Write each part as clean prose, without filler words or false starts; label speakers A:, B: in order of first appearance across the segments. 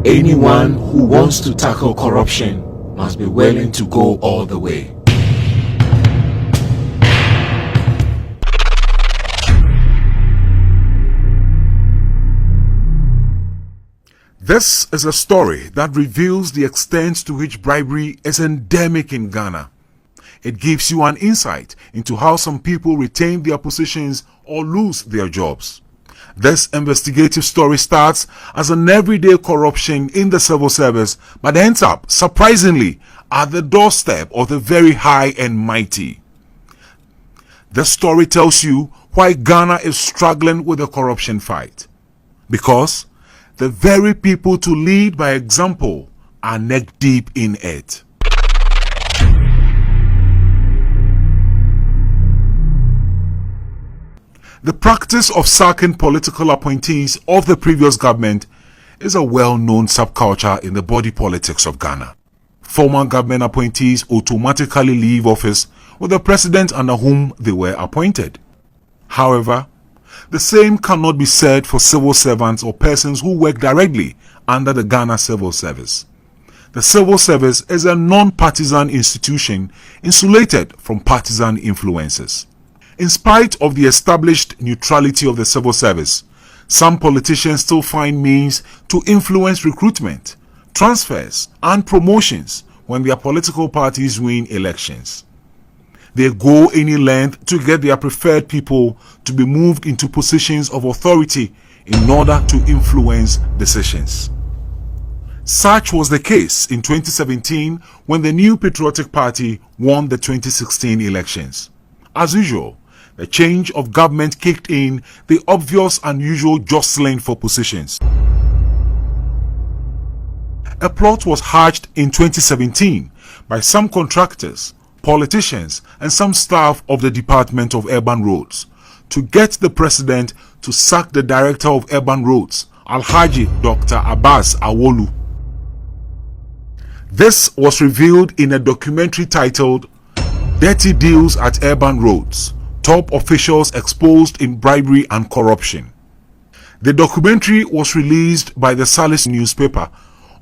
A: Anyone who wants to tackle corruption must be willing to go all the way.
B: This is a story that reveals the extent to which bribery is endemic in Ghana. It gives you an insight into how some people retain their positions or lose their jobs. This investigative story starts as an everyday corruption in the civil service, but ends up, surprisingly, at the doorstep of the very high and mighty. This story tells you why Ghana is struggling with the corruption fight. Because the very people to lead by example are neck deep in it. The practice of sacking political appointees of the previous government is a well-known subculture in the body politics of Ghana. Former government appointees automatically leave office with the president under whom they were appointed. However, the same cannot be said for civil servants or persons who work directly under the Ghana Civil Service. The civil service is a non-partisan institution insulated from partisan influences. In spite of the established neutrality of the civil service, some politicians still find means to influence recruitment, transfers, and promotions when their political parties win elections. They go any length to get their preferred people to be moved into positions of authority in order to influence decisions. Such was the case in 2017 when the New Patriotic Party won the 2016 elections. As usual, the change of government kicked in the obvious and usual jostling for positions. A plot was hatched in 2017 by some contractors, politicians, and some staff of the Department of Urban Roads to get the president to sack the Director of Urban Roads, Alhaji Dr. Abbas Awolu. This was revealed in a documentary titled Dirty Deals at Urban Roads: Top Officials Exposed in Bribery and Corruption. The documentary was released by the Salis newspaper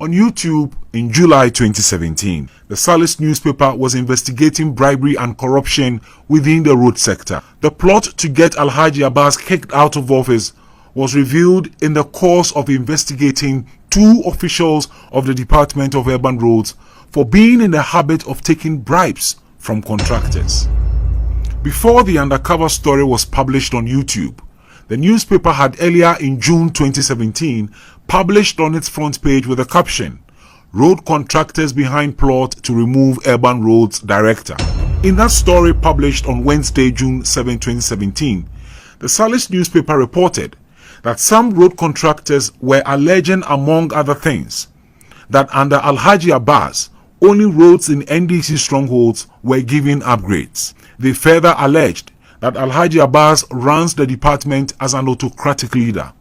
B: on YouTube in July 2017. The Salis newspaper was investigating bribery and corruption within the road sector. The plot to get Alhaji Abbas kicked out of office was revealed in the course of investigating two officials of the Department of Urban Roads for being in the habit of taking bribes from contractors. Before the undercover story was published on YouTube, the newspaper had earlier in June 2017 published on its front page with a caption, "Road contractors behind plot to remove Urban Roads Director." In that story published on Wednesday, June 7, 2017, the Salis newspaper reported that some road contractors were alleging, among other things, that under Alhaji Abbas, only roads in NDC strongholds were given upgrades. They further alleged that Alhaji Abbas runs the department as an autocratic leader.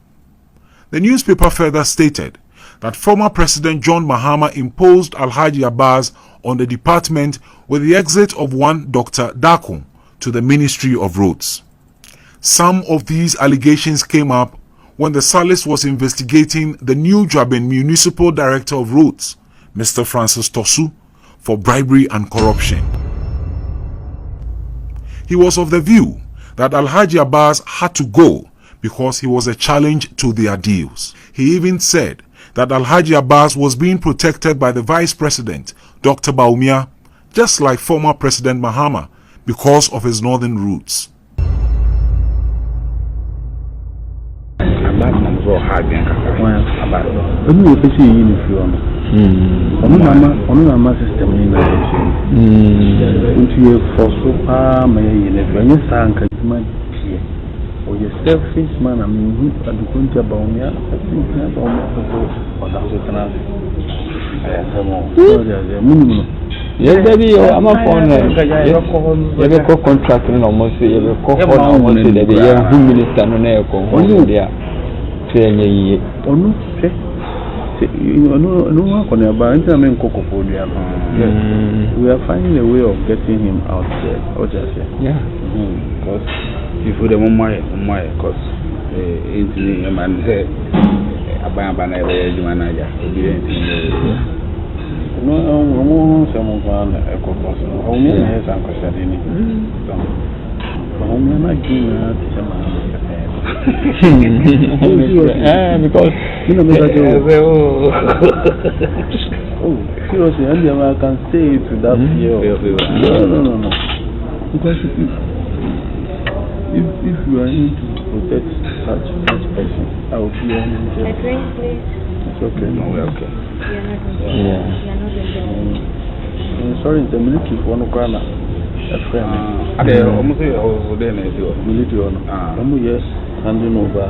B: The newspaper further stated that former President John Mahama imposed Alhaji Abbas on the department with the exit of one Dr. Dako to the Ministry of Roads. Some of these allegations came up when the Salis was investigating the New Jabin Municipal Director of Roads, Mr. Francis Tosu, for bribery and corruption. He was of the view that Alhaji Abbas had to go because he was a challenge to their deals. He even said that Alhaji Abbas was being protected by the Vice President, Dr. Bawumia, just like former President Mahama, because of his northern roots.
C: Selfish man, I mean, at the country about me, I think about yes, baby, I'm a phone. You have a contract in almost a minister on air. No one can about Cocopodia. We are finding a way of getting him out there. Yeah. Because if we don't mind, because it's me, man,
D: abamba na ebe jumana ja obedient
C: no no some van ekopos how many years am kwashade ni how many na kina tsema
E: because
C: you know me oh seriously I can stay to that fear no because if you are into protect such person I will be on
F: a drink please.
C: It's okay.
D: No, we're okay.
F: You're not in
C: sorry, the military for no crana. A friend.
D: Okay, almost over there,
C: military on. Yes, handing over.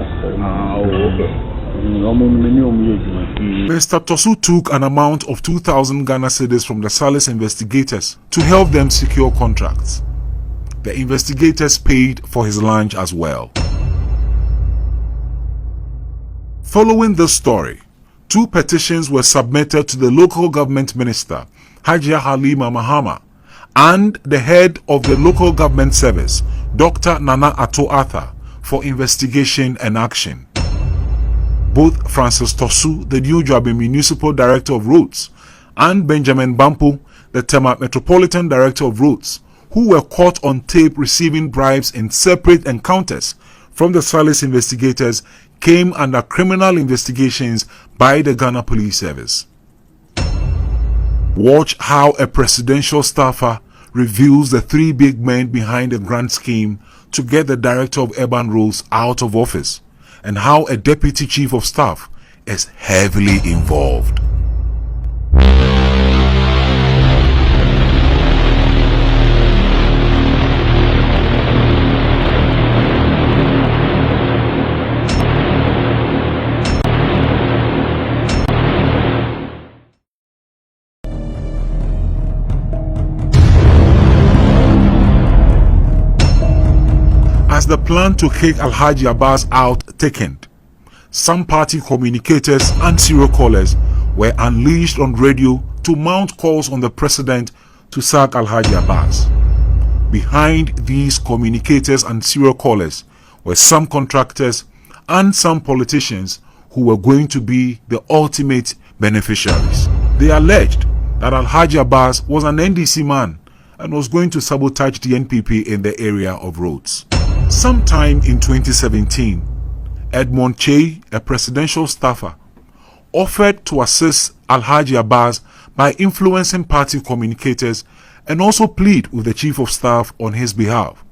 B: Mr. Tosu took an amount of 2,000 Ghana cedis from the Salis investigators to help them secure contracts. The investigators paid for his lunch as well. Following this story, 2 petitions were submitted to the local government minister, Hajia Halima Mahama, and the head of the local government service, Dr. Nana Ato Arthur, for investigation and action. Both Francis Tosu, the New Joabi Municipal Director of Roads, and Benjamin Bampo, the Tema Metropolitan Director of Roads, who were caught on tape receiving bribes in separate encounters from the Salis investigators, came under criminal investigations by the Ghana Police Service. Watch how a presidential staffer reveals the 3 big men behind the grand scheme to get the Director of Urban Roads out of office, and how a Deputy Chief of Staff is heavily involved. As the plan to kick Alhaji Abbas out thickened, some party communicators and serial callers were unleashed on radio to mount calls on the president to sack Alhaji Abbas. Behind these communicators and serial callers were some contractors and some politicians who were going to be the ultimate beneficiaries. They alleged that Alhaji Abbas was an NDC man and was going to sabotage the NPP in the area of roads. Sometime in 2017, Edmond Che, a presidential staffer, offered to assist Alhaji Abbas by influencing party communicators and also plead with the Chief of Staff on his behalf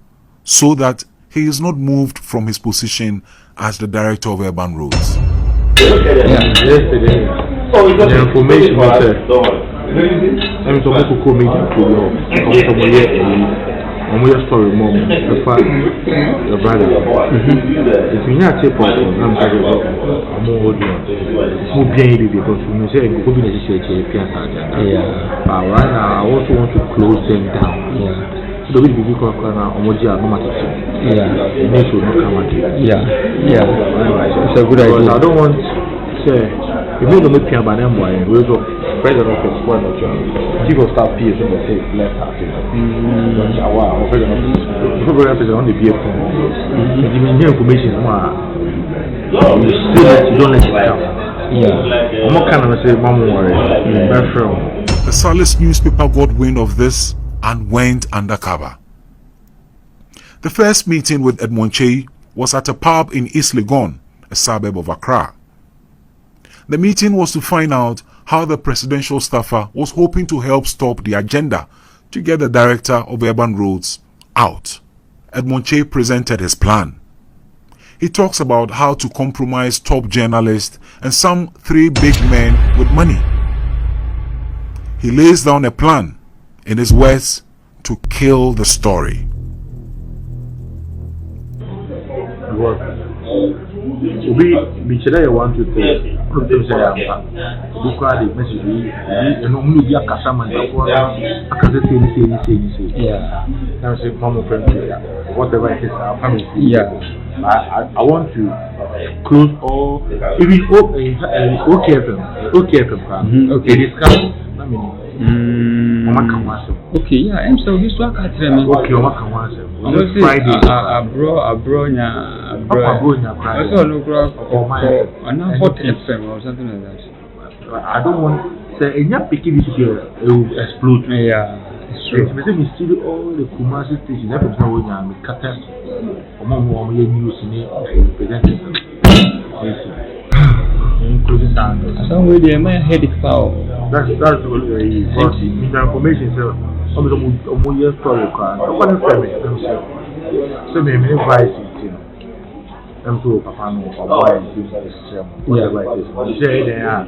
B: so that he is not moved from his position as the Director of Urban Roads.
G: Yesterday, the information was I'm to go meeting I'm your story, mom. The father, your brother. If you not take part, I'm talking about a more who gained it because you say you could be necessary. Right now, I also want to close them down. So the way we go now, Omoji are no matter. It needs to not come at it. It's a good idea. I don't want to say, if you don't make me about them, we'll go. President of the Chief of Staff PS in the state left out. President on the BF. Giving new information. You don't let it come. I'm not kind of say, Mom,
B: the Salis newspaper got wind of this and went undercover. The first meeting with Edmond Che was at a pub in East Legon, a suburb of Accra. The meeting was to find out how the presidential staffer was hoping to help stop the agenda to get the Director of Urban Roads out. Edmond Che presented his plan. He talks about how to compromise top journalists and some 3 big men with money. He lays down a plan, in his words, to kill the story.
G: We should have 1, 2, 3. Look at the message. And only be a Casaman. I can say, I say, Mama, whatever it is, our family. I want to close all. Even okay, discuss.
E: I'm so this one. Okay,
G: Friday.
E: Abro,
G: Papa go in a
D: I
G: cry.
D: saw no graph
G: For my
D: and now hot FM or something like that.
G: I don't want say enya picking this girl it will explode.
D: Yeah, it's true.
G: Me say me see all the Kumasi stations that person wey na me kata omo ye news ni presenters. Including sound.
D: Some way they might headache foul.
G: That's what misinformation so omo ye story kan. What is family them say. So me advise you. I'm so papa no boy this system. Whatever it is. You say there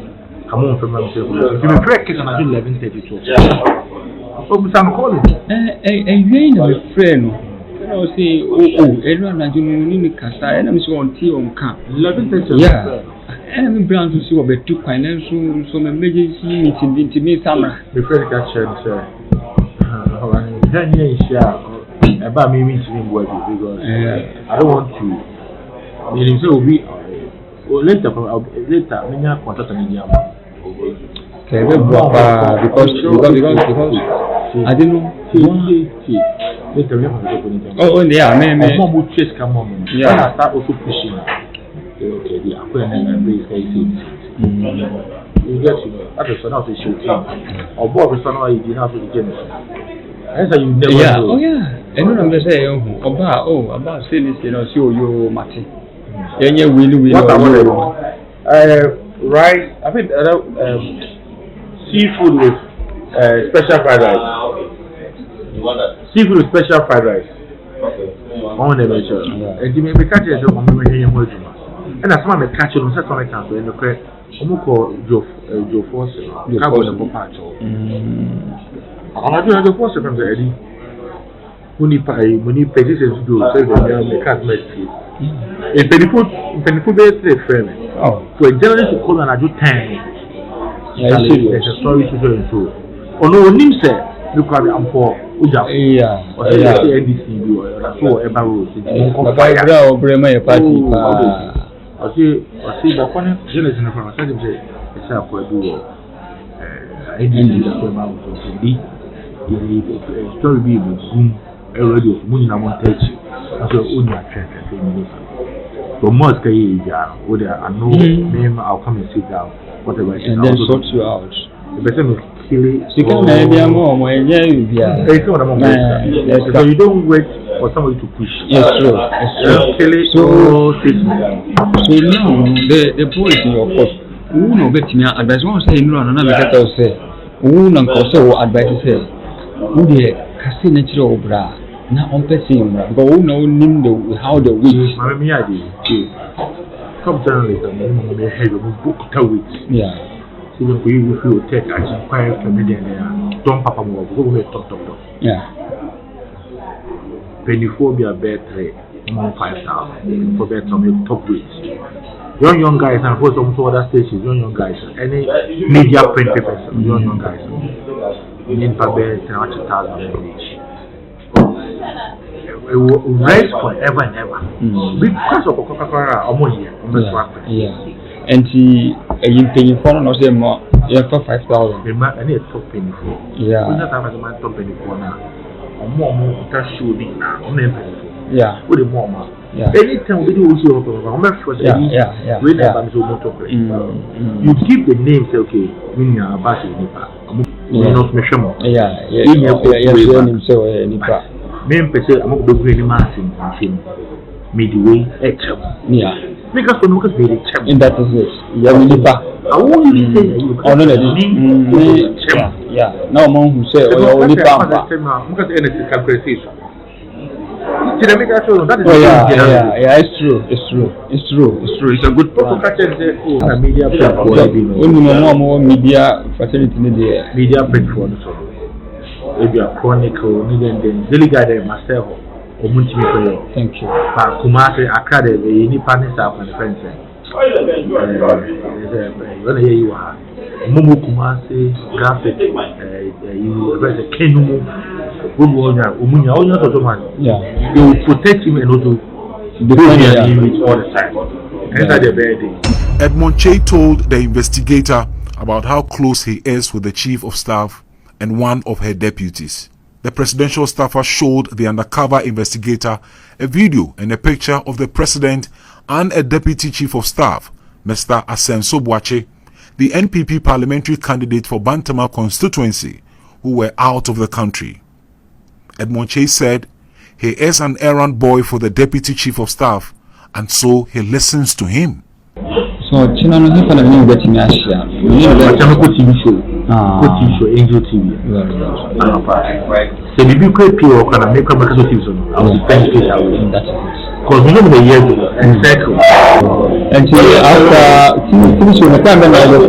G: come on from myself. Give me break and I do 11:32. Oh, I'm calling.
D: You ain't a friend. I say, everyone that you need to cast. I am so on tea on camp.
G: 11:30.
D: Yeah. And I'm brown to see what the two financial some emergency meeting to me summer.
G: The friend catch sir. Then you share about me meeting work because I don't want to. Meaning so we later me nya contact me nya.
D: Okay, because I didn't know. Oh, yeah, man.
G: Mom would chase come on. Yeah, I start also pushing. Okay, the appointment you get at the son of the shooting. Or Bob is not you have to get. As you never know.
D: Oh, yeah. And I'm going to say, about saying this, show you, Martin. Yeah,
G: what I want rice, I think seafood with special fried rice. Seafood with special fried rice. On the measure. And you may be catching the moment when you're working. And as one may catch you on such a council in the press, Omuko Joe Force, Cabo and Popacho. I do have the force from the Eddie. When you pay this to do, so they can't make it. In Pennyfoot, they friend. Oh, to a journalist to call and I do 10. There's a story to go into. Oh, no, Nim said, look at the Ampo, Uja. Yeah, or the NDC, or ever rules.
D: Papa, Brema, party.
G: I see, the funny journalist in the front. I said, it's a for duo. NDC, that's where I'm going to be. A story be with Goom, a radio, Munina Montage. I said, Unia Trent. So much can you with a no name, I'll come and sit down, whatever it is.
D: And then sort you out.
G: The person will kill it.
D: You can maybe more,
G: so you don't wait for somebody to push.
D: Yes, true.
G: Kill it. So
D: now the boy is in your course. Who know better me advice? One say no, another better say. Who know also advice say. Who the casino natural bra. Now on person, but who know how the week.
G: My idea. Some journalists may have a book to it. Yeah. So we will take action quite comedian there. Don't papa more. Go ahead, talk.
D: Yeah.
G: Pennyphobia bear 3, 5,000 for bear top rates. Young guys and for some other stations, young guys, any media print papers, young guys. In Pabear, 1,000 each. It will rise forever and ever because of Coca-Cola or here.
D: Yeah, and you pay for no say more. Yeah, for 5,000.
G: I need a top penny for. Yeah, we not have a man top penny for now. Or more that should be now. Yeah, with the more. Yeah, anytime we do also, yeah. We never so much of it. You keep the name, say okay, we are about to nipa. We not measure more. Yeah. Nipa. Men per se, I'm not going to mass in midway, yeah. Because we look at the chap. And that is it. Yeah, Nipa. I won't even say you. Oh, no, yeah. No one who say, oh, Nipa. Look at the energy calculation. Yeah, it's true. It's a good point. Media more media facility media print for if you are chronicle, then delegate myself or multimedia. Thank you. But Kumasi Academy, any partners up and friends. You are Mumu Kumasi graphic, you read the Kenumu, Umunya, all your other man. Yeah, you will protect him and also defend him all the time. Enter the bed.
B: Edmond Che told the investigator about how close he is with the chief of staff and one of her deputies. the presidential staffer showed the undercover investigator a video and a picture of the president and a deputy chief of staff, Mr. Asenso Boakye, the NPP parliamentary candidate for Bantama constituency, who were out of the country. Edmond Chase said he is an errand boy for the deputy chief of staff, and so he listens to him.
D: So, China no hifa na mimi beti ni Asia.
G: Wacha ko TV show. Ko TV show Angel TV. So bibi ko pio kana make up so TV show. I was thank you that way. Cause we know the years and cycle.
D: And after TV show na kamba na ile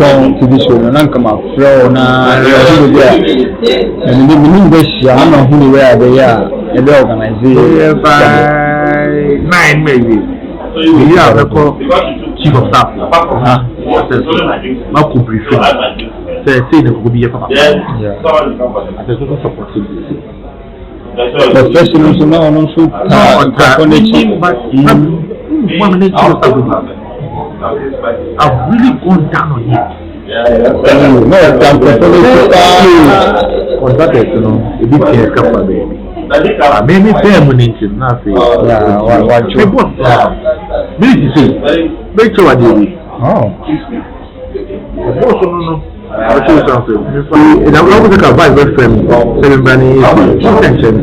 D: TV show na kama flow na and the meaning this ya na huni where they are and the organization
G: by 9 maybe. We have chief of staff. Ma ko brief. Say the go be papa. Yeah. I just support you.
D: The first one so now on shoot on the team but 1 minute I've really gone down on him. You know, a bit careful baby. Maybe permanent nothing. Really say, very true. Oh. No. I'll show you something. And I'm not going to buy very friend. 7 bunny attention.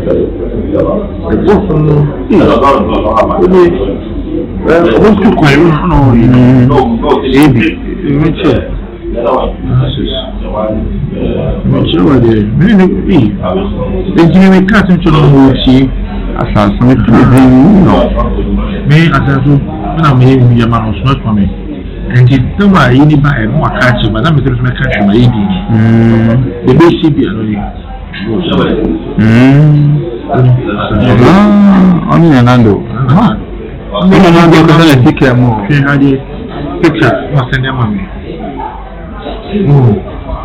D: And it's no way you buy a more catchy, but I'm going to catch my ID. The BCB, only Nando. Nando doesn't take care more. She had a picture, must send them on me.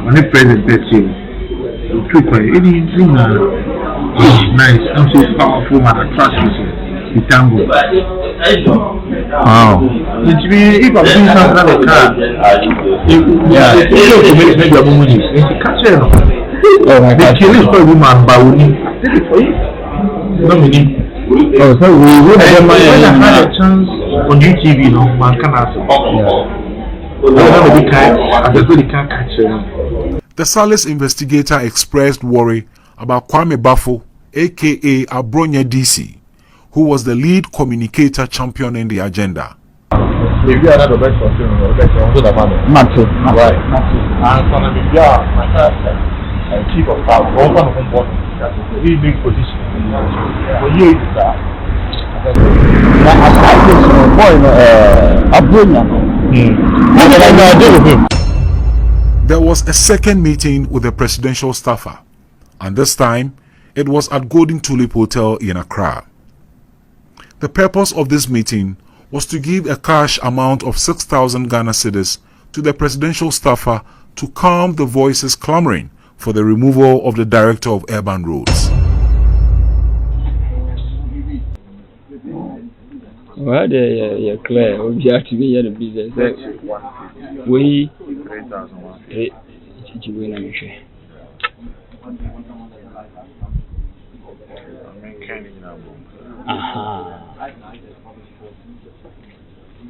D: When the president says you, anything nice, I'm so powerful, man, I trust you, the tango. Wow. If I'm doing something like a car, it's maybe a woman. It's catch it. Oh, my God. It's for a woman, but we need it for you. No, we need. Oh, so we would have a chance on UTV, no, one can answer.
B: The Salis investigator expressed worry about Kwame Bafo, aka Abronya DC, who was the lead communicator championing the agenda.
E: Maybe another best for Matthew. Right. And from chief of staff, one of board, that's a really big position. For you, it's
B: There was a second meeting with the presidential staffer, and this time it was at Golden Tulip Hotel in Accra. The purpose of this meeting was to give a cash amount of 6,000 Ghana cedis to the presidential staffer to calm the voices clamoring for the removal of the director of urban roads.
D: Well, you're clear. We have to be in the business. We 3,000.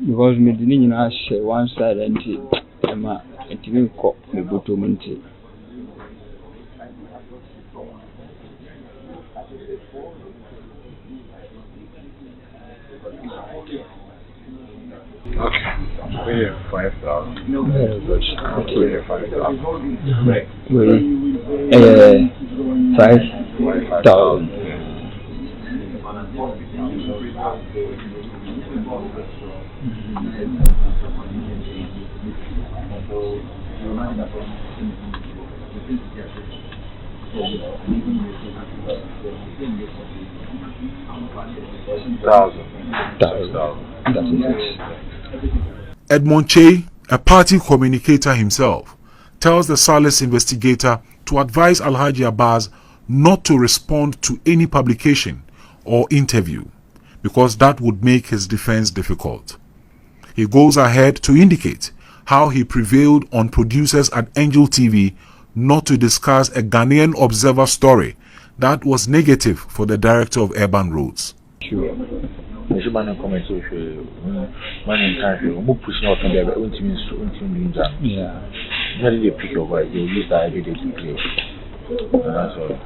D: Because me didn't share one side and it will cop me bottom.
E: Okay. We have 5,000.
D: No, very good.
E: Okay. We have 5,000.
D: We 5,000.
B: Edmond Che, a party communicator himself, tells the Salis investigator to advise Alhaji Abbas not to respond to any publication or interview, because that would make his defense difficult. He goes ahead to indicate how he prevailed on producers at Angel TV not to discuss a Ghanaian Observer story that was negative for the director of urban roads.
G: Sure. Man comment so man in country, we pushing out on the unteam
D: Yeah.
G: Very they pick your voice, they use that every day to play. That's all.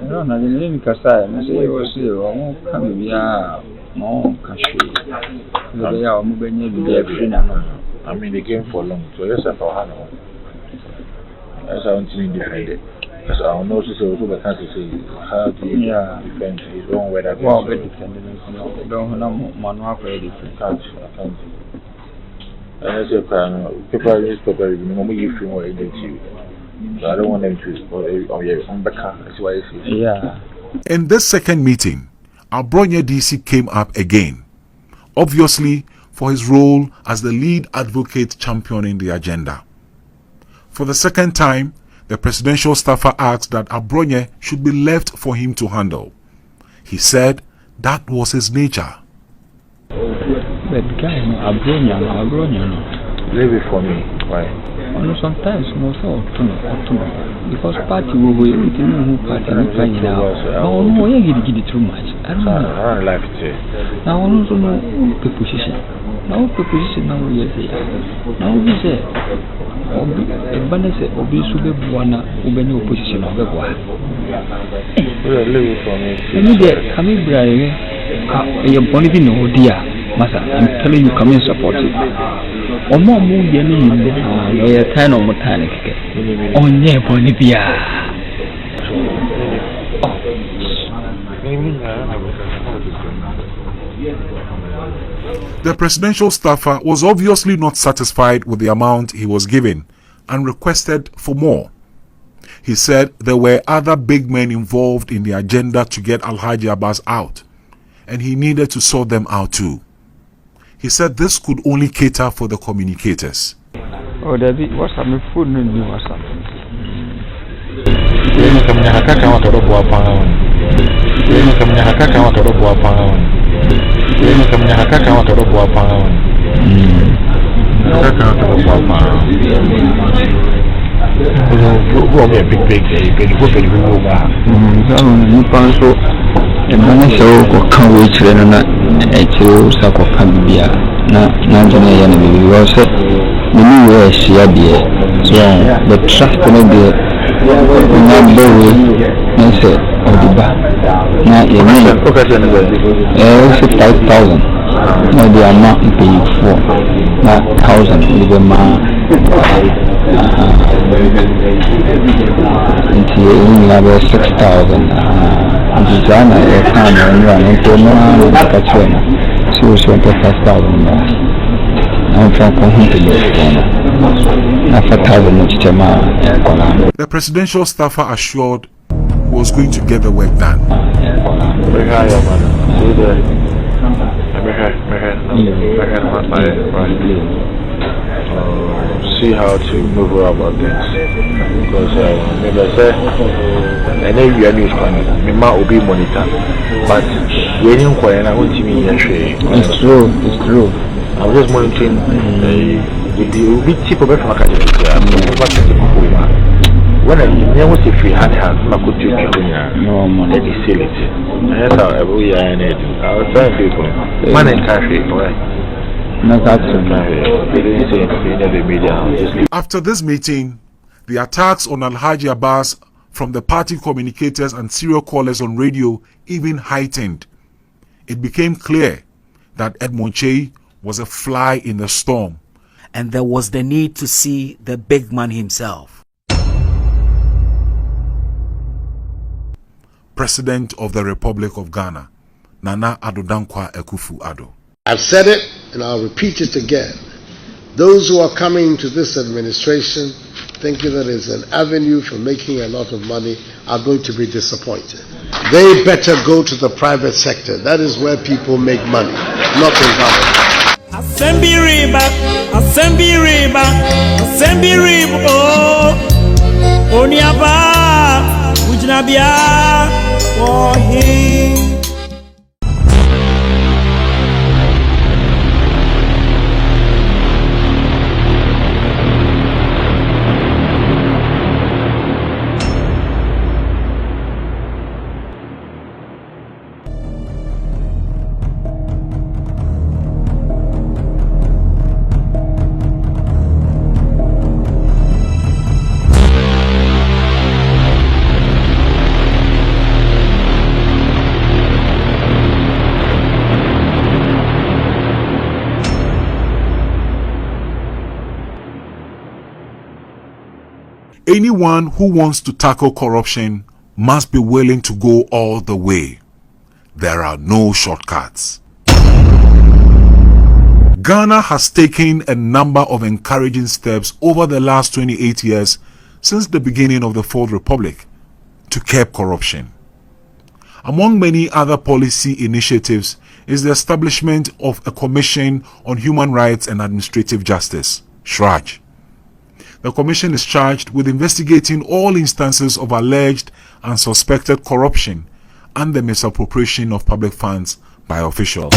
D: No, na the name Kasai, I say was you come here, no country. They are moving in
G: I mean, they came for long, so yes, I for Hano. That's how unteam defended. Because I know this is also can't say how do you defend his own weather.
D: Well, we defended it. Don't know manual for anything.
G: I can't. And I say, paper, newspaper, normally give you more agency. So I don't want them to, oh yeah, I'm back. That's why I say.
D: Yeah.
B: In this second meeting, Abronya DC came up again, obviously for his role as the lead advocate championing the agenda. For the second time, the presidential staffer asked that Abronya should be left for him to handle. He said that was his nature.
D: But guy, Abronya,
G: Leave it for me. Why?
D: Sometimes also because party will be who party right now. Oh no, you get it too much. I don't know.
G: I don't like it.
D: Now I also know the position. Now the position now we are here. Now we say Obi Obi Sube Buana Ubeni opposition of the boy.
G: Leave it for me.
D: And there, come in, Brian. Your bonnet no dear. Master, I'm telling you, come and support it. Or more moon, you're kind of mechanic. On your Bonivia.
B: The presidential staffer was obviously not satisfied with the amount he was given and requested for more. He said there were other big men involved in the agenda to get Alhaji Abbas out, and he needed to sort them out too. He said this could only cater for the communicators.
D: Oh, David, what's up? My food no new what's up? The trust in the number of 5,000. Now the amount you pay for 1,000 with the man until 6,000. Designer a time and run into one. She was 25,000. I'm from
B: The presidential staffer assured he was going to get the work done.
G: See how to move about things. Because maybe I say, I know you are news coming. My mom will be monitor, but when you inquire, I want to mean it's true. It's true. I was just monitoring the big tip of academy. When I was a free hand, I could do no money. Any silly. That's how we are in it. I was trying people. Man in country,
B: After this meeting, the attacks on Alhaji Abbas from the party communicators and serial callers on radio even heightened. It became clear that Edmond Chey was a fly in the storm.
H: And there was the need to see the big man himself.
B: President of the Republic of Ghana, Nana Addo Dankwa Akufo-Addo.
I: I've said it and I'll repeat it again. Those who are coming to this administration thinking that it's an avenue for making a lot of money are going to be disappointed. They better go to the private sector. That is where people make money, not in government.
J: Assembly riba, oh, Oniaba, Ujnabia, oh, he.
B: Anyone who wants to tackle corruption must be willing to go all the way. There are no shortcuts. Ghana has taken a number of encouraging steps over the last 28 years since the beginning of the Fourth Republic to curb corruption. Among many other policy initiatives is the establishment of a Commission on Human Rights and Administrative Justice, CHRAJ. The commission is charged with investigating all instances of alleged and suspected corruption and the misappropriation of public funds by officials.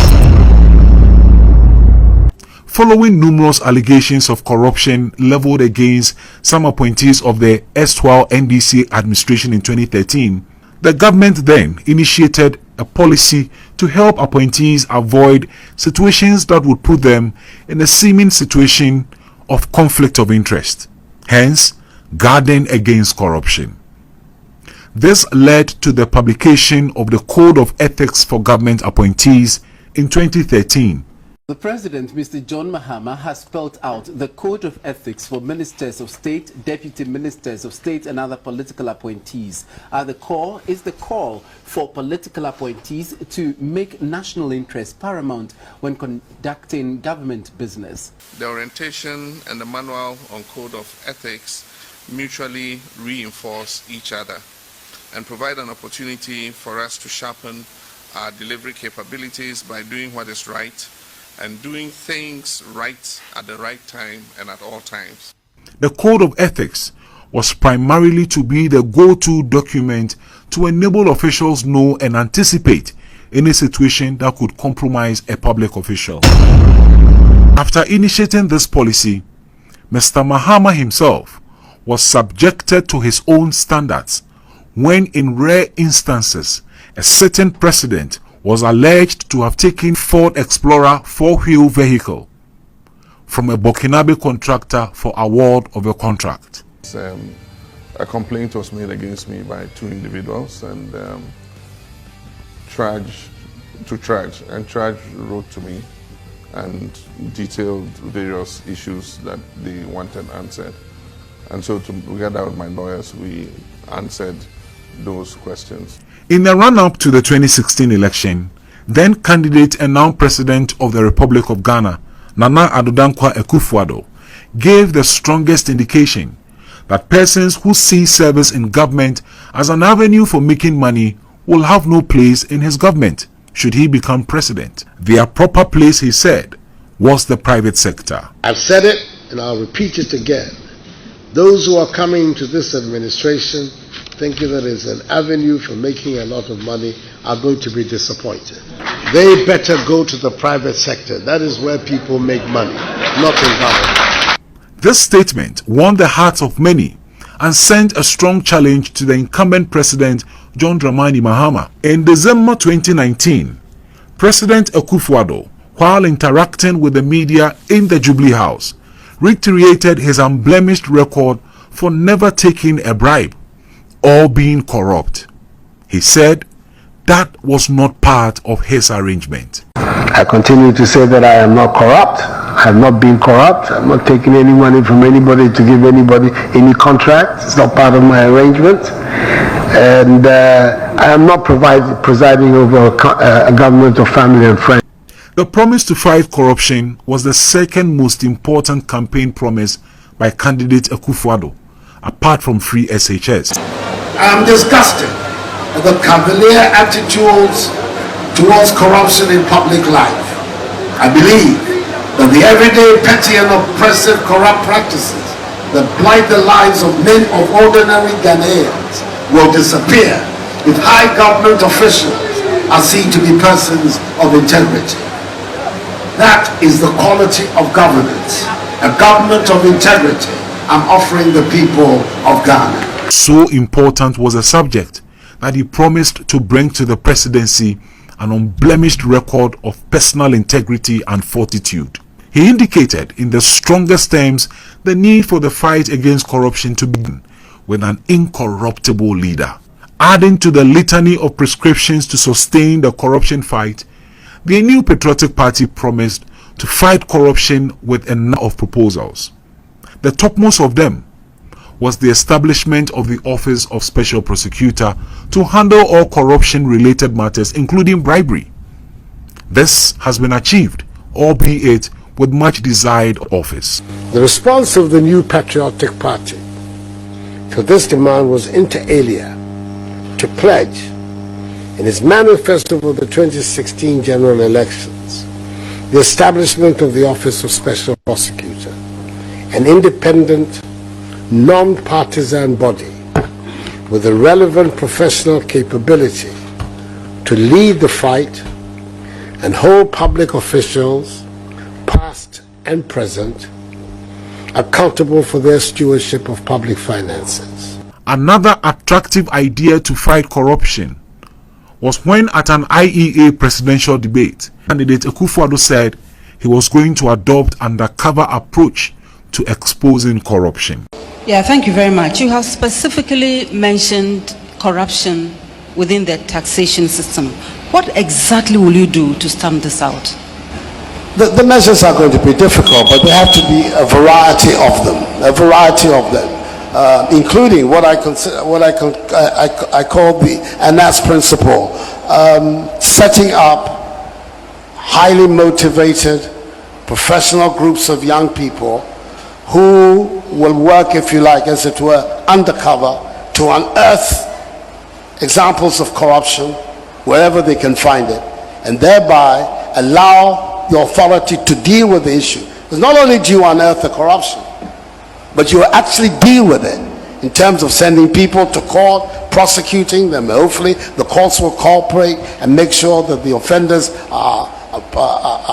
B: Following numerous allegations of corruption leveled against some appointees of the erstwhile NDC administration in 2013, the government then initiated a policy to help appointees avoid situations that would put them in a seeming situation of conflict of interest, hence guarding against corruption. This led to the publication of the Code of Ethics for Government Appointees in 2013.
K: The President, Mr. John Mahama, has spelled out the Code of Ethics for Ministers of State, Deputy Ministers of State and other political appointees. At the core is the call for political appointees to make national interest paramount when conducting government business.
L: The orientation and the manual on Code of Ethics mutually reinforce each other and provide an opportunity for us to sharpen our delivery capabilities by doing what is right and doing things right at the right time and at all times.
B: The Code of Ethics was primarily to be the go-to document to enable officials know and anticipate any situation that could compromise a public official. After initiating this policy, Mr. Mahama himself was subjected to his own standards when, in rare instances, a certain president was alleged to have taken Ford Explorer four-wheel vehicle from a Burkinabe contractor for award of a contract.
L: A complaint was made against me by two individuals, and CHRAJ wrote to me and detailed various issues that they wanted answered. And so together with my lawyers, we answered those questions.
B: In the run-up to the 2016 election, then candidate and now President of the Republic of Ghana, Nana Addo Dankwa Akufo-Addo, gave the strongest indication that persons who see service in government as an avenue for making money will have no place in his government should he become president. Their proper place, he said, was the private sector.
I: I've said it and I'll repeat it again. Those who are coming to this administration thinking that it's an avenue for making a lot of money are going to be disappointed. They better go to the private sector. That is where people make money, not in government.
B: This statement won the hearts of many and sent a strong challenge to the incumbent president, John Dramani Mahama. In December 2019, President Akufo-Addo, while interacting with the media in the Jubilee House, reiterated his unblemished record for never taking a bribe or being corrupt. He said that was not part of his arrangement.
M: I continue to say that I am not corrupt. I have not been corrupt. I'm not taking any money from anybody to give anybody any contract. It's not part of my arrangement. And I am not presiding over a government of family and friends.
B: The promise to fight corruption was the second most important campaign promise by candidate Akufo-Addo, apart from free SHS.
N: I am disgusted at the cavalier attitudes towards corruption in public life. I believe that the everyday petty and oppressive corrupt practices that blight the lives of men of ordinary Ghanaians will disappear if high government officials are seen to be persons of integrity. That is the quality of governance, a government of integrity I'm offering the people of Ghana.
B: So important was the subject that he promised to bring to the presidency an unblemished record of personal integrity and fortitude. He indicated in the strongest terms the need for the fight against corruption to begin with an incorruptible leader. Adding to the litany of prescriptions to sustain the corruption fight, the New Patriotic Party promised to fight corruption with a number of proposals. The topmost of them was the establishment of the Office of Special Prosecutor to handle all corruption-related matters, including bribery. This has been achieved, albeit with much desired office.
I: The response of the new Patriotic Party to this demand was inter alia to pledge in its manifesto for the 2016 general elections the establishment of the Office of Special Prosecutor, an independent, non-partisan body with the relevant professional capability to lead the fight and hold public officials, past and present, accountable for their stewardship of public finances.
B: Another attractive idea to fight corruption was when at an IEA presidential debate, candidate Akufo-Addo said he was going to adopt an undercover approach to exposing corruption.
O: Yeah, thank you very much. You have specifically mentioned corruption within the taxation system. What exactly will you do to stamp this out?
N: The measures are going to be difficult, but there have to be a variety of them, including what I call the ANAS principle, setting up highly motivated professional groups of young people who will work, if you like, as it were, undercover to unearth examples of corruption wherever they can find it, and thereby allow the authority to deal with the issue. Because not only do you unearth the corruption, but you actually deal with it in terms of sending people to court, prosecuting them. Hopefully the courts will cooperate and make sure that the offenders are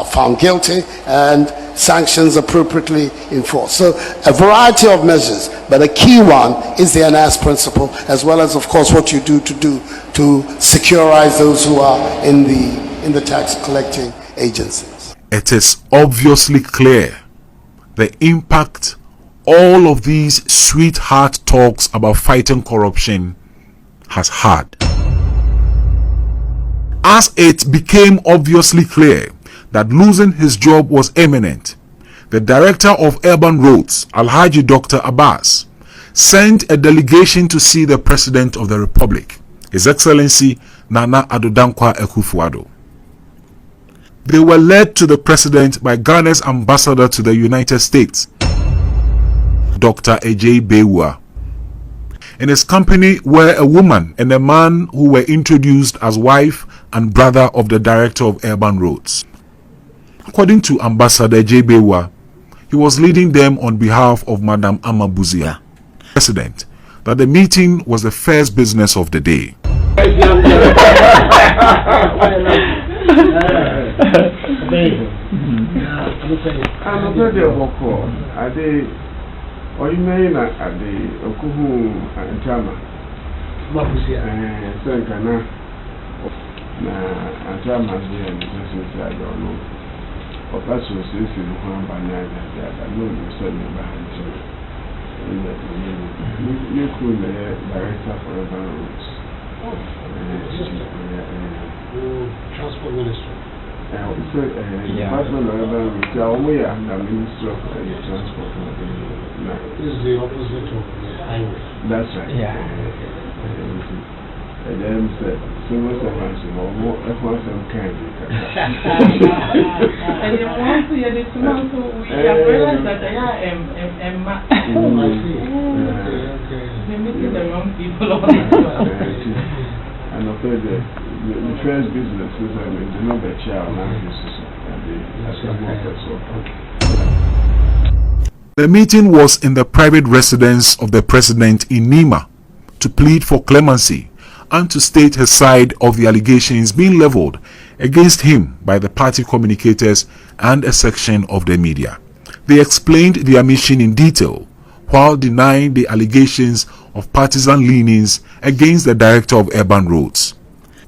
N: found guilty and sanctions appropriately enforced. So a variety of measures, but a key one is the ANAS principle, as well as, of course, what you do to securize those who are in the tax collecting agencies.
B: It is obviously clear the impact all of these sweetheart talks about fighting corruption has had. As it became obviously clear that losing his job was imminent, the Director of Urban Roads, Alhaji Dr. Abbas, sent a delegation to see the President of the Republic, His Excellency Nana Addo Dankwa Akufo-Addo. They were led to the President by Ghana's ambassador to the United States, Dr. Ajay Bewa. In his company were a woman and a man who were introduced as wife and brother of the Director of Urban Roads. According to Ambassador Ajay Bewa, he was leading them on behalf of Madam Ama Buzia, President, that the meeting was the first business of the day.
I: Transport Ministry.
C: Department of Urban Ministry of Transport.
I: This is the opposite of the highway.
C: That's right.
I: Yeah.
C: And then civil servants more efforts and kind.
P: And then once we have realized that they are they're meeting the wrong people all the time.
C: And of course, the first business is the number child and
B: the meeting was in the private residence of the President in Nima to plead for clemency and to state his side of the allegations being leveled against him by the party communicators and a section of the media. They explained their mission in detail while denying the allegations of partisan leanings against the Director of Urban Roads.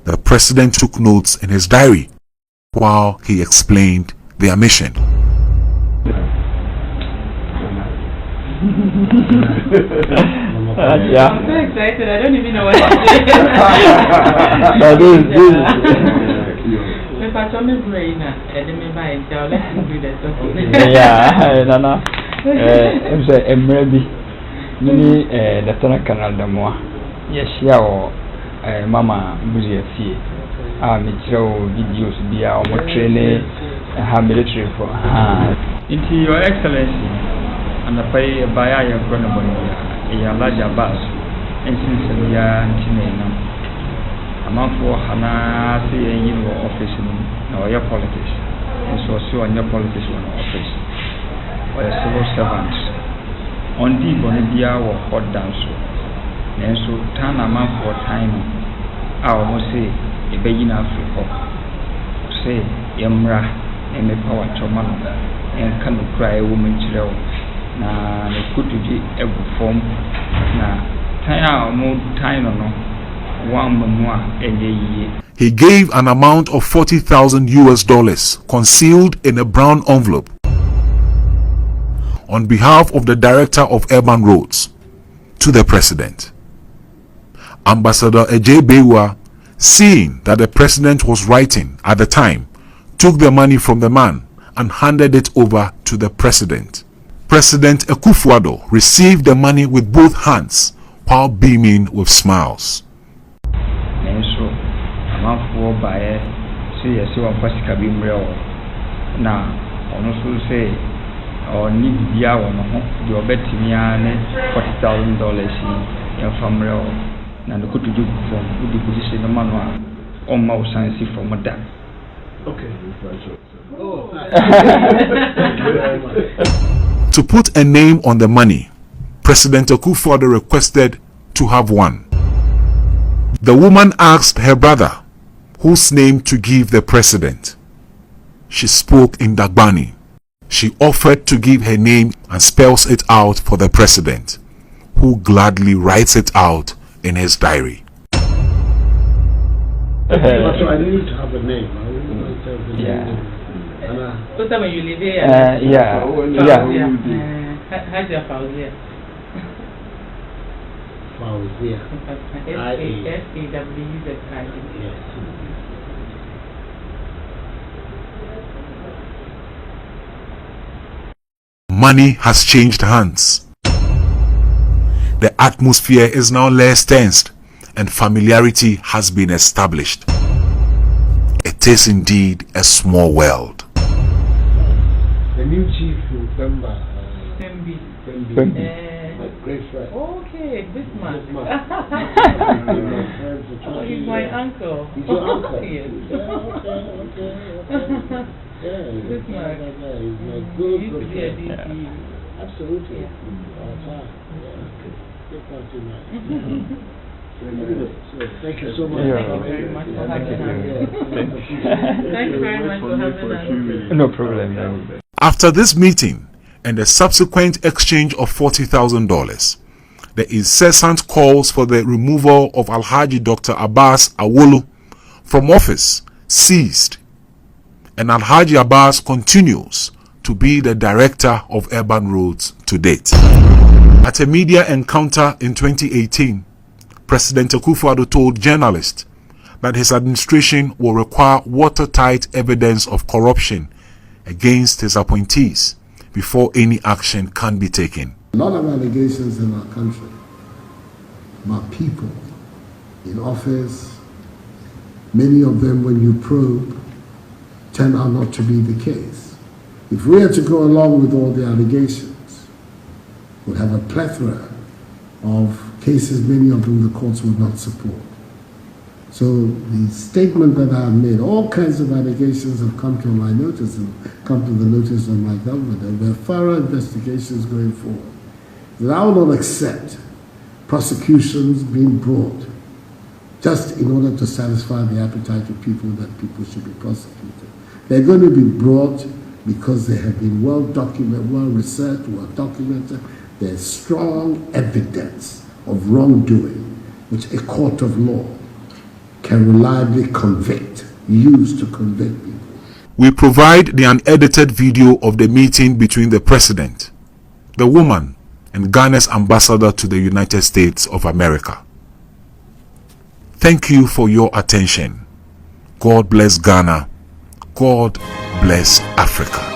B: The President took notes in his diary while he explained their mission.
P: Yeah. I'm so excited, I don't even know what to say.
D: Nini Lieutenant Colonel Damoa. Yes, yeah, Mama Buzia Fee. Mitro videos be our training military for into Your Excellency and the pay by a larger bus and since we are a month for Hana office or your politics and so on your politics office or a civil servant on the Bonibia or hot dance and so turn a month for time I almost say a begin Africa say Yamra and the power tomano and can cry a woman chill na the good to be every form na tire more time no one more a year.
B: He gave an amount of $40,000 concealed in a brown envelope on behalf of the Director of Urban Roads to the President. Ambassador Ejay Bewa, seeing that the President was writing at the time, took the money from the man and handed it over to the President. President Akufo-Addo received the money with both hands while beaming with smiles.
D: Or need the hour, your bet me $40,000 in family. Now, the good to do from the position of manual on mouse science from a dam. Okay.
B: To put a name on the money, President Akufo-Addo requested to have one. The woman asked her brother whose name to give the President. She spoke in Dagbani. She offered to give her name and spells it out for the President, who gladly writes it out in his diary.
I: So I need to have a name.
P: First time when you live here?
D: Yeah.
P: How's your Fauzia?
I: Fauzia.
P: F-A-W-Z-I-A.
B: Money has changed hands. The atmosphere is now less tensed and familiarity has been established. It is indeed a small world.
I: The new chief in Pemba.
P: Pembi.
I: My great friend.
P: Okay, this man. Oh, he's my uncle.
I: He's your uncle?
P: Yes.
I: Okay. Yeah,
P: this man.
I: He's my good friend. Absolutely.
P: Yeah.
I: Thank you so much.
P: Thank you very much for having us. Thank you very much for having us.
D: No problem.
B: After this meeting and the subsequent exchange of $40,000, the incessant calls for the removal of Alhaji Dr. Abbas Awolu from office ceased, and Alhaji Abbas continues to be the Director of Urban Roads to date. At a media encounter in 2018, President Akufo-Addo told journalists that his administration will require watertight evidence of corruption against his appointees before any action can be taken.
I: A lot of allegations in our country about people in office, many of them when you probe turn out not to be the case. If we are to go along with all the allegations, we'll have a plethora of cases, many of them the courts would not support. So the statement that I have made, all kinds of allegations have come to my notice and come to the notice of my government, and there are thorough investigations going forward. That I will not accept prosecutions being brought just in order to satisfy the appetite of people that people should be prosecuted. They're going to be brought because they have been well documented, well researched, well documented. There's strong evidence of wrongdoing which a court of law can reliably convict, use to convict people.
B: We provide the unedited video of the meeting between the President, the woman, and Ghana's ambassador to the United States of America. Thank you for your attention. God bless Ghana. God bless Africa.